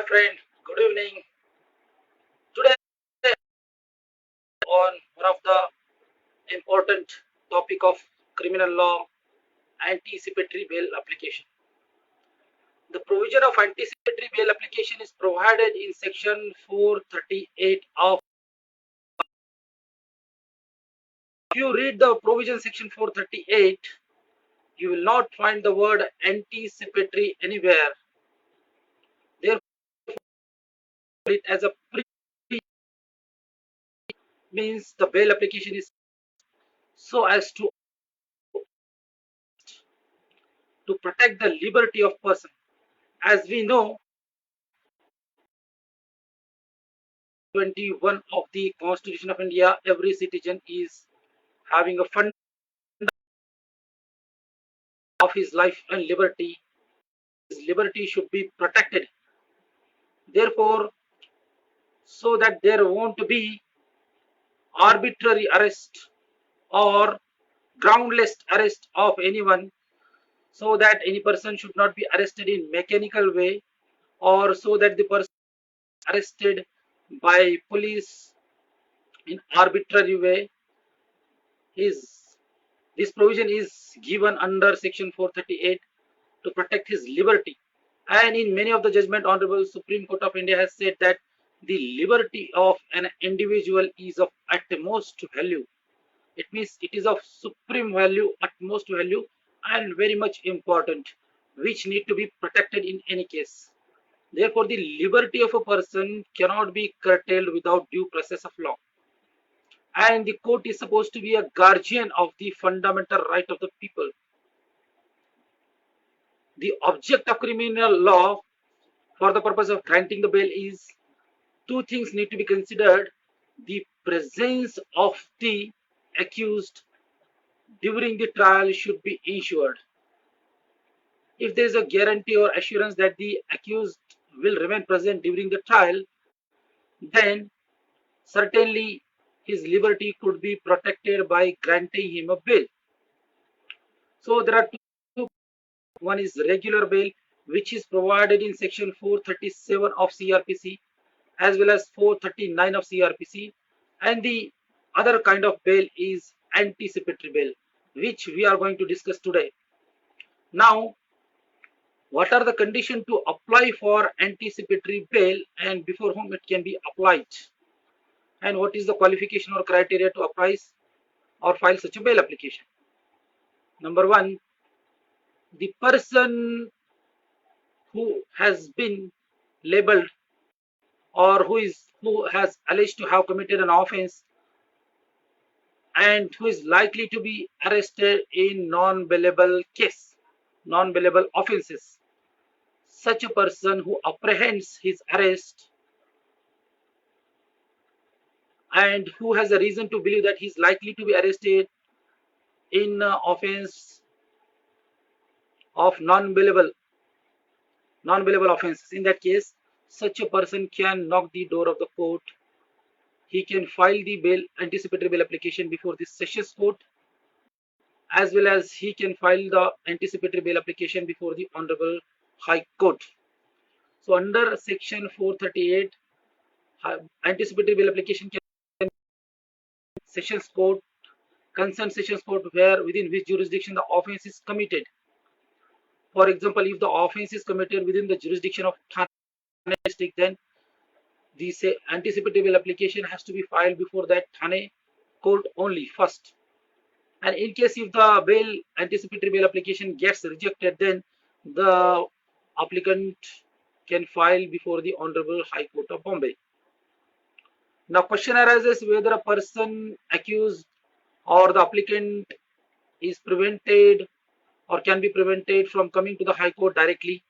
friend. Good evening. Today on one of the important topic of criminal law, anticipatory bail application. The provision of anticipatory bail application is provided in section 438 of. If you read the provision section 438, you will not find the word anticipatory anywhere. Therefore, it as a pre means the bail application is so as to protect the liberty of person. As we know, 21 of the Constitution of India, every citizen is having a fund of his life and liberty. His liberty should be protected. Therefore, so that there won't be arbitrary arrest or groundless arrest of anyone, so that any person should not be arrested in mechanical way, or so that the person is arrested by police in arbitrary way. His This provision is given under section 438 to protect his liberty. And in many of the judgment, Honorable Supreme Court of India has said that the liberty of an individual is of utmost value. It means it is of supreme value, utmost value, and very much important, which need to be protected in any case. Therefore, the liberty of a person cannot be curtailed without due process of law. And the court is supposed to be a guardian of the fundamental right of the people. The object of criminal law for the purpose of granting the bail is two things need to be considered. The presence of the accused during the trial should be ensured. If there is a guarantee or assurance that the accused will remain present during the trial, then certainly his liberty could be protected by granting him a bail. So there are two. One is regular bail, which is provided in section 437 of CRPC as well as 439 of CRPC, and the other kind of bail is anticipatory bail, which we are going to discuss today. Now, what are the conditions to apply for anticipatory bail and before whom it can be applied? And what is the qualification or criteria to apply or file such a bail application? Number one, the person who has been labeled or who has alleged to have committed an offense and who is likely to be arrested in non-bailable case, non-bailable offenses. Such a person who apprehends his arrest and who has a reason to believe that he is likely to be arrested in offense of non-bailable offenses. In that case, such a person can knock the door of the court. He can file the bail anticipatory bail application before the sessions court, as well as he can file the anticipatory bail application before the Honorable High Court. So under section 438, anticipatory bail application can sessions court, concerned sessions court, where within which jurisdiction the offense is committed. For example, if the offense is committed within the jurisdiction of Thane district, then the anticipatory bail application has to be filed before that Thane court only first. And in case if the bail anticipatory bail application gets rejected, then the applicant can file before the Honorable High Court of Bombay. Now question arises whether a person accused or the applicant is prevented or can be prevented from coming to the High Court directly,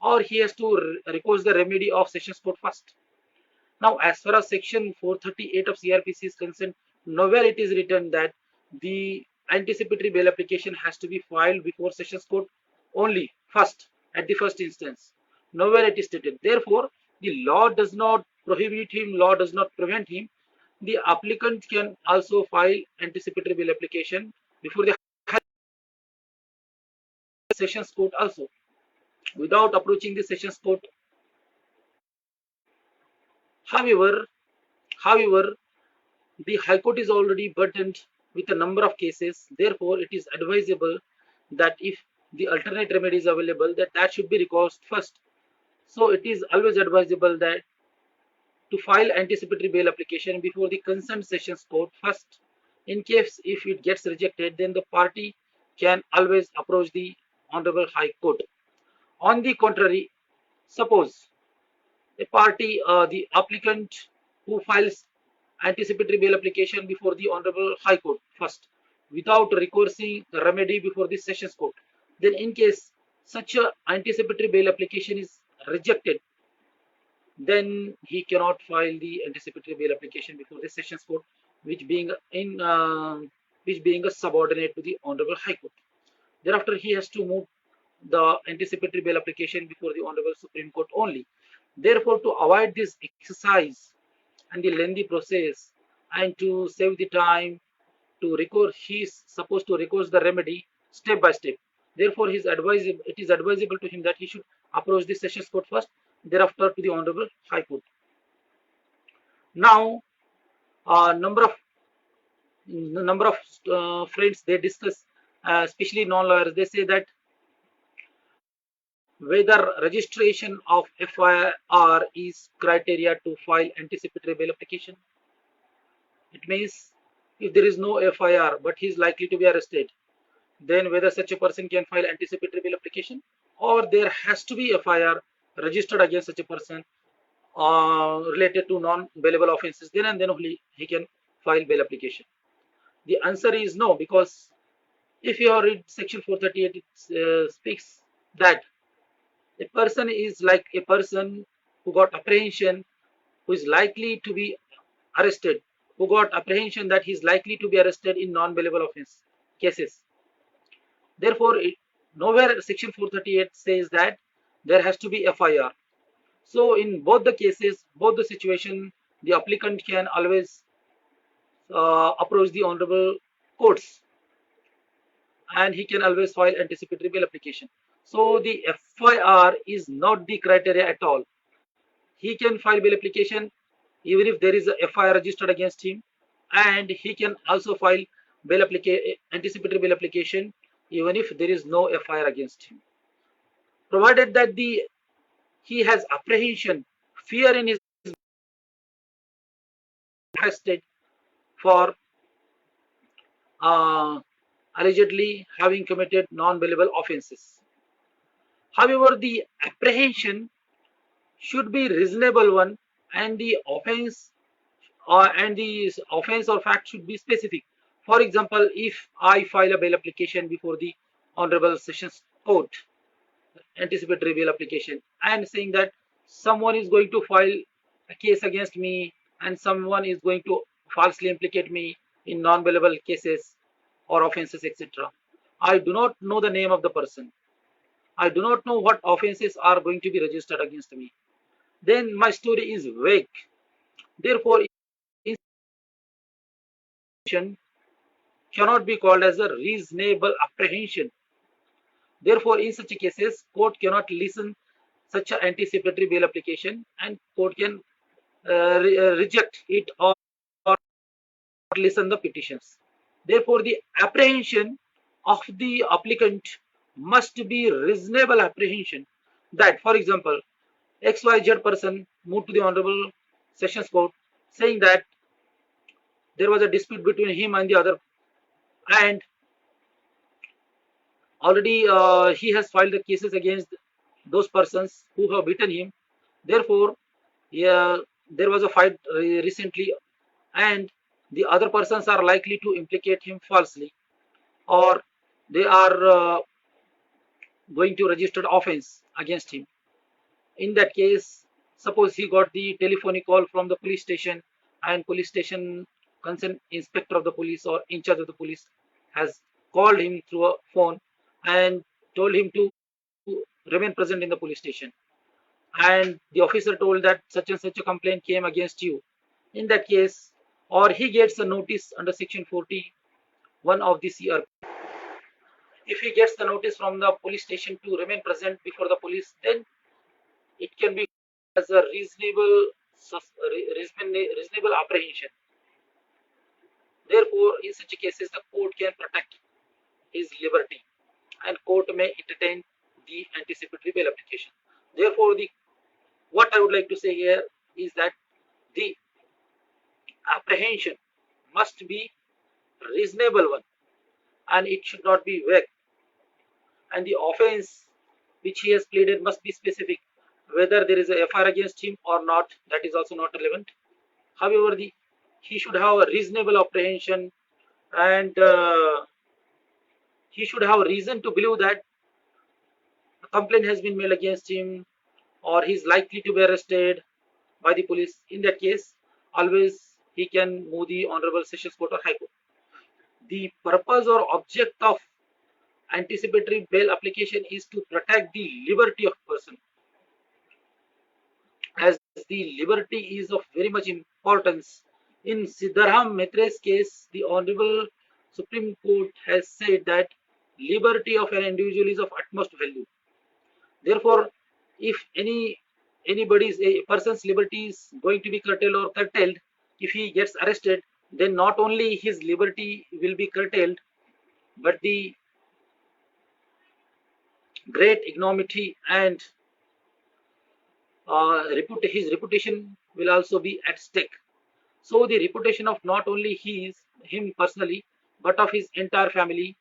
or he has to recourse the remedy of Sessions Court first. Now as far as section 438 of CRPC is concerned, nowhere it is written that the anticipatory bail application has to be filed before Sessions Court only first, at the first instance. Nowhere it is stated. Therefore, the law does not prohibit him, law does not prevent him. The applicant can also file anticipatory bail application before the Sessions Court also, without approaching the Sessions Court However, however, the High Court is already burdened with a number of cases. Therefore, it is advisable that if the alternate remedy is available, that should be recourse first. So it is always advisable that to file anticipatory bail application before the concerned sessions court first. In case if it gets rejected, then the party can always approach the Honorable High Court. On the contrary, suppose a party, the applicant who files anticipatory bail application before the Honorable High Court first, without recoursing the remedy before the Sessions Court, then in case such a anticipatory bail application is rejected, then he cannot file the anticipatory bail application before the Sessions Court, which being a subordinate to the Honorable High Court. Thereafter, he has to move the anticipatory bail application before the Honorable Supreme Court only. Therefore, to avoid this exercise and the lengthy process, and to save the time to record, he is supposed to record the remedy step by step. Therefore, it is advisable to him that he should approach the Sessions Court first, thereafter to the Honorable High Court. Now, number of friends, they discuss, especially non-lawyers, they say that whether registration of FIR is criteria to file anticipatory bail application. It means if there is no FIR but he is likely to be arrested, then whether such a person can file anticipatory bail application, or there has to be FIR registered against such a person related to non-bailable offences, then and then only he can file bail application. The answer is no, because if you read section 438, it speaks that a person is like a person who got apprehension, who is likely to be arrested, who got apprehension that he is likely to be arrested in non-bailable offence cases. Therefore, nowhere section 438 says that there has to be FIR. So in both the cases, both the situation, the applicant can always approach the honorable courts, and he can always file anticipatory bail application. So the FIR is not the criteria at all. He can file bail application even if there is a FIR registered against him, and he can also file anticipatory bail application even if there is no FIR against him, provided that he has apprehension, fear in his arrested for allegedly having committed non-bailable offences. However, the apprehension should be reasonable one, and the offense or fact should be specific. For example, if I file a bail application before the Honorable Sessions Court, anticipatory bail application, and saying that someone is going to file a case against me and someone is going to falsely implicate me in non-bailable cases or offences, etc. I do not know the name of the person. I do not know what offences are going to be registered against me. Then my story is vague. Therefore, cannot be called as a reasonable apprehension. Therefore, in such cases, court cannot listen such an anticipatory bail application, and court can reject it or listen the petitions. Therefore, the apprehension of the applicant must be reasonable apprehension that, for example, XYZ person moved to the Honorable Sessions Court saying that there was a dispute between him and the other, and already he has filed the cases against those persons who have beaten him. Therefore, there was a fight recently, and the other persons are likely to implicate him falsely, or they are going to register offense against him. In that case, suppose he got the telephonic call from the police station, and police station concerned inspector of the police or in charge of the police has called him through a phone and told him to remain present in the police station, and the officer told that such and such a complaint came against you. In that case, or he gets a notice under section 41 of the CRP. If he gets the notice from the police station to remain present before the police, then it can be as a reasonable reasonable apprehension. Therefore, in such cases, the court can protect his liberty, and court may entertain the anticipatory bail application. Therefore, what I would like to say here is that the apprehension must be reasonable one, and it should not be vague. And the offense which he has pleaded must be specific. Whether there is a FIR against him or not, that is also not relevant. However, he should have a reasonable apprehension, and he should have a reason to believe that a complaint has been made against him, or he is likely to be arrested by the police. In that case, always he can move the Honorable Sessions Court or High Court. The purpose or object of anticipatory bail application is to protect the liberty of person. As the liberty is of very much importance. In Siddharham Maitra's case, the Honorable Supreme Court has said that liberty of an individual is of utmost value. Therefore, if a person's liberty is going to be curtailed, if he gets arrested, then not only his liberty will be curtailed, but the great ignominy and his reputation will also be at stake. So the reputation of not only him personally, but of his entire family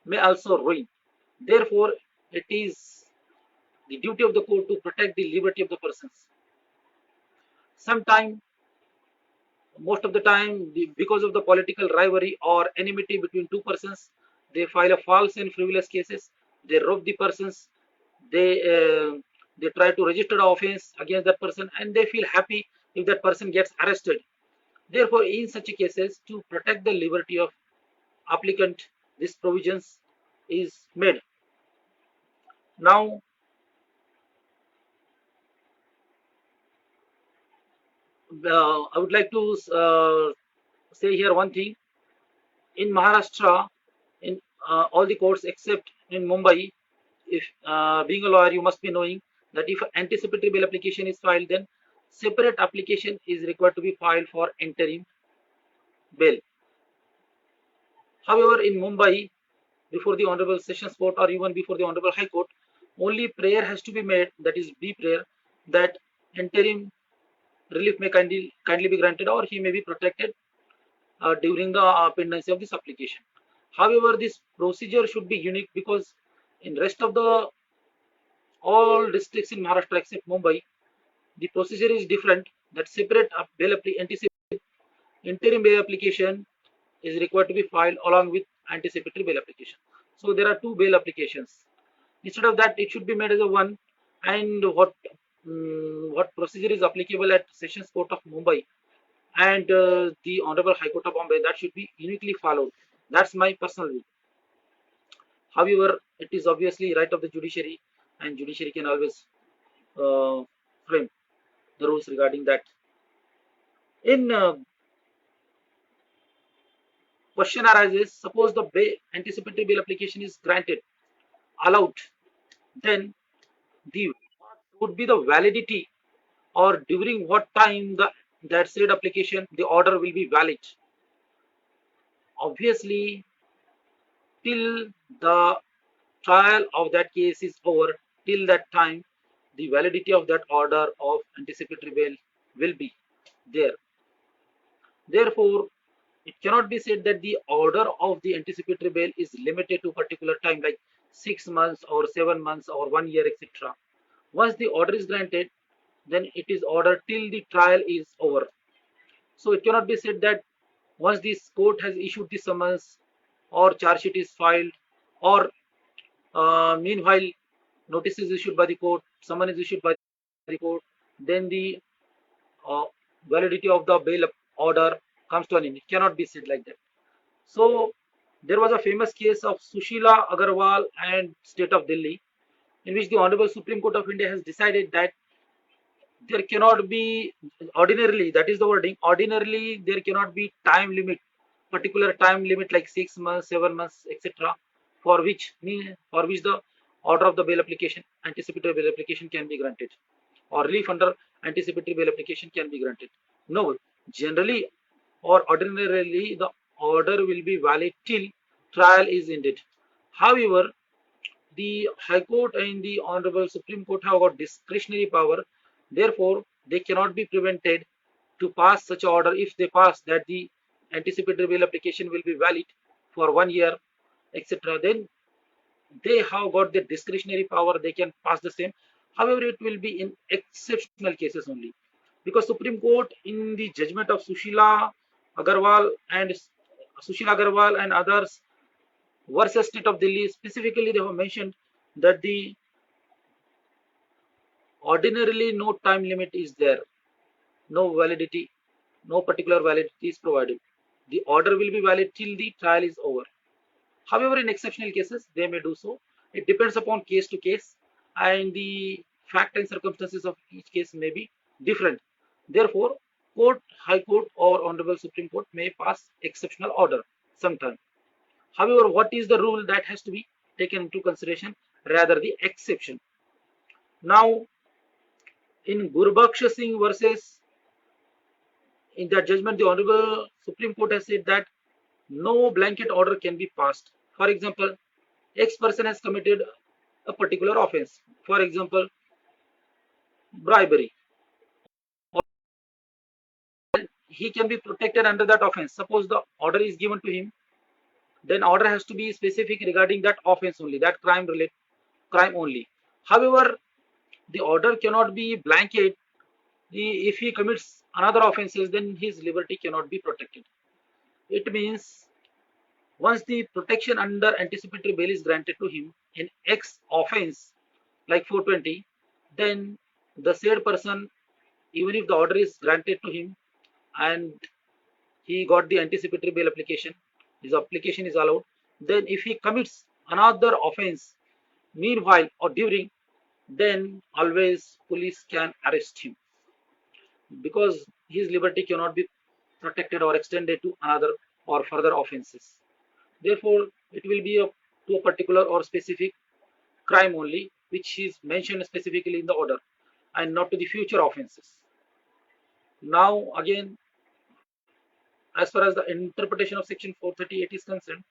may also ruin. Therefore, it is the duty of the court to protect the liberty of the persons. Most of the time, because of the political rivalry or enmity between two persons, they file a false and frivolous cases. They rob the persons. They try to register the offense against that person, and they feel happy if that person gets arrested. Therefore, in such cases, to protect the liberty of applicant, this provisions is made. Now, I would like to say here one thing. In Maharashtra, in all the courts except in Mumbai, if being a lawyer, you must be knowing that if anticipatory bail application is filed, then separate application is required to be filed for interim bail. However, in Mumbai, before the Honorable Sessions Court or even before the Honorable High Court, only prayer has to be made, that is B prayer, that interim relief may kindly be granted, or he may be protected during the pendency of this application. However, this procedure should be unique, because in rest of the all districts in Maharashtra except Mumbai, the procedure is different. That separate interim bail application is required to be filed along with anticipatory bail application. So there are two bail applications. Instead of that, it should be made as a one. And what procedure is applicable at Sessions Court of Mumbai and the Honorable High Court of Bombay, that should be uniquely followed. That's my personal view. However, it is obviously right of the judiciary, and judiciary can always frame the rules regarding that. In question arises, suppose the anticipatory bail application is allowed, then what would be the validity, or during what time that said application, the order will be valid? Obviously, till the trial of that case is over, till that time, the validity of that order of anticipatory bail will be there. Therefore, it cannot be said that the order of the anticipatory bail is limited to a particular time, like 6 months or 7 months or 1 year, etc. Once the order is granted, then it is ordered till the trial is over. So it cannot be said that once this court has issued the summons or charge sheet is filed, or meanwhile notice is issued by the court, summons is issued by the court, then the validity of the bail order comes to an end. It cannot be said like that. So there was a famous case of Sushila Agarwal and State of Delhi, in which the Honorable Supreme Court of India has decided that there cannot be, ordinarily, that is the wording, ordinarily there cannot be time limit, particular time limit like 6 months, 7 months, etc., for which the order of the bail application, anticipatory bail application, can be granted. or relief under anticipatory bail application can be granted. No, generally or ordinarily the order will be valid till trial is ended. However, the High Court and the Honorable Supreme Court have got discretionary power. Therefore, they cannot be prevented to pass such order. If they pass that the anticipatory bail application will be valid for 1 year, etc., then they have got the discretionary power. They can pass the same. However, it will be in exceptional cases only, because Supreme Court in the judgment of Sushila Agarwal and others versus State of Delhi, specifically they have mentioned that the ordinarily no time limit is there, no validity, no particular validity is provided. The order will be valid till the trial is over. However, in exceptional cases, they may do so. It depends upon case to case, and the fact and circumstances of each case may be different. Therefore, High Court or Honorable Supreme Court may pass exceptional order sometime. However, what is the rule that has to be taken into consideration, rather the exception? Now, in Gurbakhsh Singh versus, in that judgment, the Honorable Supreme Court has said that no blanket order can be passed. For example, X person has committed a particular offense, for example, bribery. He can be protected under that offense. Suppose the order is given to him, then order has to be specific regarding that offense only, that crime only. However, the order cannot be blanket. If he commits another offenses, then his liberty cannot be protected. It means once the protection under anticipatory bail is granted to him in X offense, like 420, then the said person, even if the order is granted to him and he got the anticipatory bail application, his application is allowed, then if he commits another offense meanwhile or during, then always police can arrest him, because his liberty cannot be protected or extended to another or further offenses. Therefore, it will be to a particular or specific crime only, which is mentioned specifically in the order, and not to the future offenses. Now, again, as far as the interpretation of section 438 is concerned,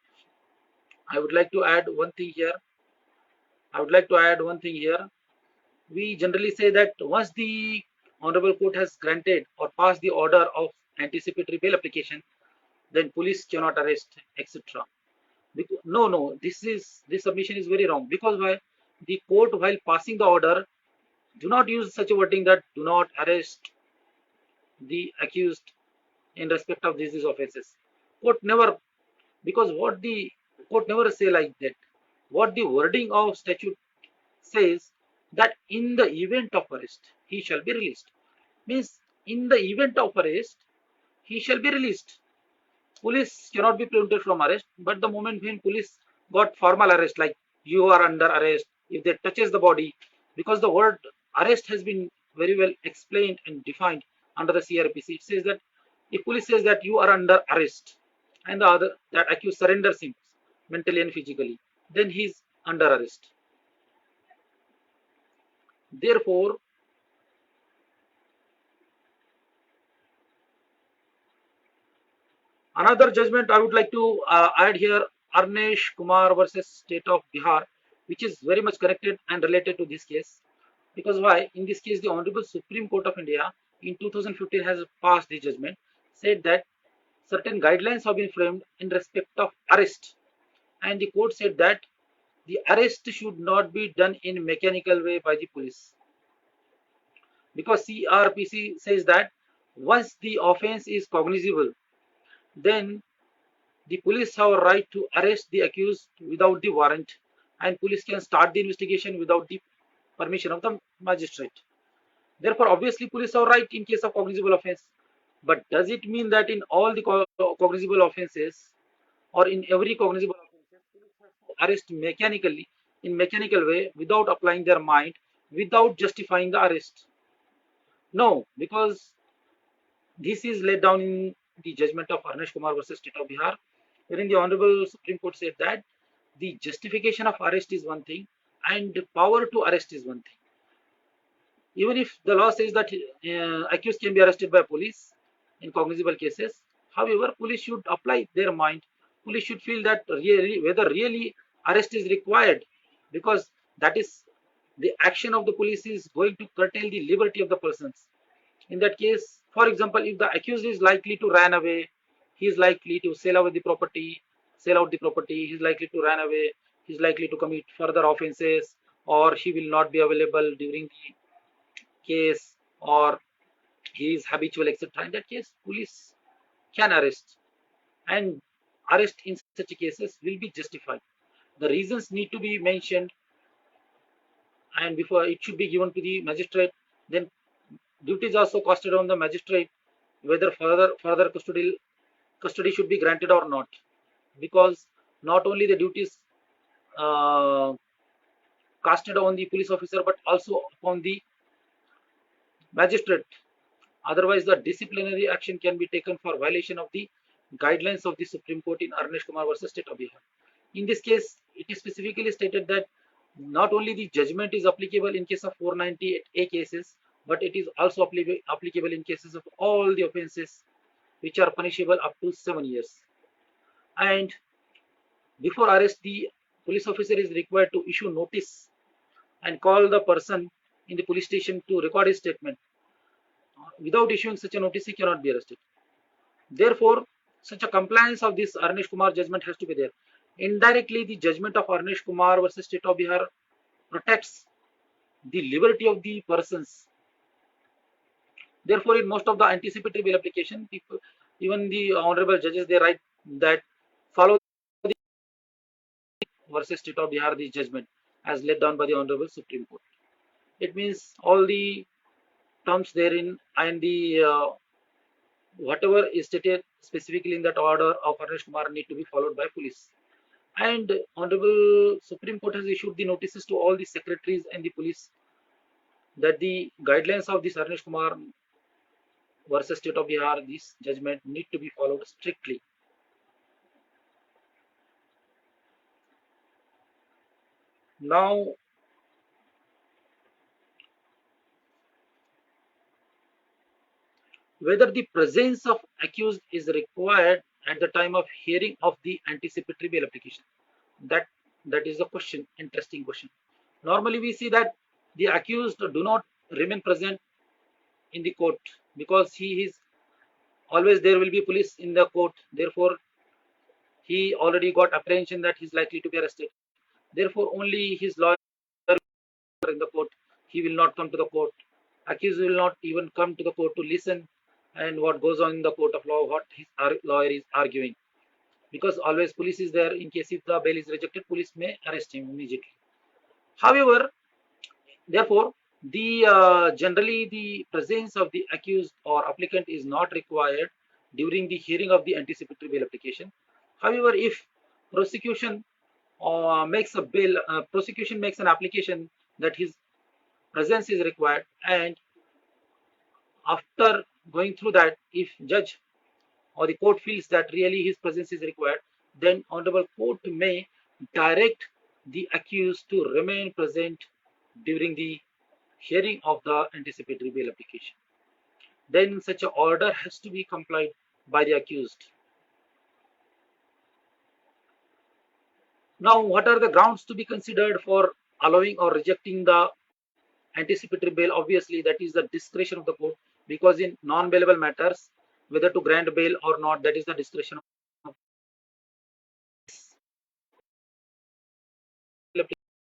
I would like to add one thing here. We generally say that once the Honorable Court has granted or passed the order of anticipatory bail application, then police cannot arrest, etc. No, this submission is very wrong, because why? The court, while passing the order, do not use such a wording that do not arrest the accused in respect of these offenses. Court never, because what the court never say like that. What the wording of statute says, that in the event of arrest he shall be released, means in the event of arrest he shall be released. Police cannot be prevented from arrest, but the moment when police got formal arrest, like you are under arrest, if they touches the body, because the word arrest has been very well explained and defined under the CRPC. It says that if police says that you are under arrest and that accused surrenders him mentally and physically, then he is under arrest. Therefore, another judgment I would like to add here, Arnesh Kumar versus State of Bihar, which is very much connected and related to this case. Because why? In this case, the Honorable Supreme Court of India in 2015 has passed the judgment, said that certain guidelines have been framed in respect of arrest, and the court said that the arrest should not be done in mechanical way by the police, because CRPC says that once the offense is cognizable, then the police have a right to arrest the accused without the warrant, and police can start the investigation without the permission of the magistrate. Therefore, obviously, police have right in case of cognizable offense. But does it mean that in all the cognizable offenses, or in every cognizable offenses, police have to arrest mechanically, in mechanical way, without applying their mind, without justifying the arrest? No, because this is laid down in the judgment of Arnesh Kumar versus State of Bihar, wherein the Honorable Supreme Court said that the justification of arrest is one thing and the power to arrest is one thing. even if the law says that accused can be arrested by police in cognizable cases. However, police should apply their mind. Police should feel that really whether really arrest is required, because that is the action of the police is going to curtail the liberty of the persons. In that case, for example, if the accused is likely to run away, he is likely to sell out the property, he is likely to run away, he is likely to commit further offenses, or he will not be available during the case, or he is habitual, etc. In that case, police can arrest, and arrest in such cases will be justified. The reasons need to be mentioned, and before it should be given to the magistrate. Then duties also costed on the magistrate whether further custody should be granted or not, because not only the duties uh, casted on the police officer but also upon the magistrate. Otherwise, the disciplinary action can be taken for violation of the guidelines of the Supreme Court in Arnesh Kumar versus State of Bihar. In this case, it is specifically stated that not only the judgment is applicable in case of 498A cases, but it is also applicable in cases of all the offences which are punishable up to 7 years. And before arrest, the police officer is required to issue notice and call the person in the police station to record his statement. Without issuing such a notice, he cannot be arrested. Therefore, such a compliance of this Arnesh Kumar judgment has to be there. Indirectly, the judgment of Arnesh Kumar versus State of Bihar protects the liberty of the persons. Therefore, in most of the anticipatory bail application, people, even the honorable judges, they write that follow the versus State of Bihar this judgment as laid down by the honorable Supreme Court. It means all the terms therein and the whatever is stated specifically in that order of Arnesh Kumar need to be followed by police. And honorable Supreme Court has issued the notices to all the secretaries and the police that the guidelines of this Arnesh Kumar versus State of Bihar, this judgment need to be followed strictly. Now, whether the presence of accused is required at the time of hearing of the anticipatory bail application, that is a question, interesting question. Normally we see that the accused do not remain present in the court because he is always, there will be police in the court, therefore he already got apprehension that he is likely to be arrested, therefore only his lawyer in the court, he will not come to the court. Accused will not even come to the court to listen and what goes on in the court of law, what his lawyer is arguing, because always police is there. In case if the bail is rejected, police may arrest him immediately. However, therefore, the generally the presence of the accused or applicant is not required during the hearing of the anticipatory bail application. However, if prosecution makes a bail, prosecution makes an application that his presence is required, and after going through that, if judge or the court feels that really his presence is required, then honorable court may direct the accused to remain present during the hearing of the anticipatory bail application. Then such an order has to be complied by the accused. Now, what are the grounds to be considered for allowing or rejecting the anticipatory bail? Obviously, that is the discretion of the court, because in non-bailable matters, whether to grant bail or not, that is the discretion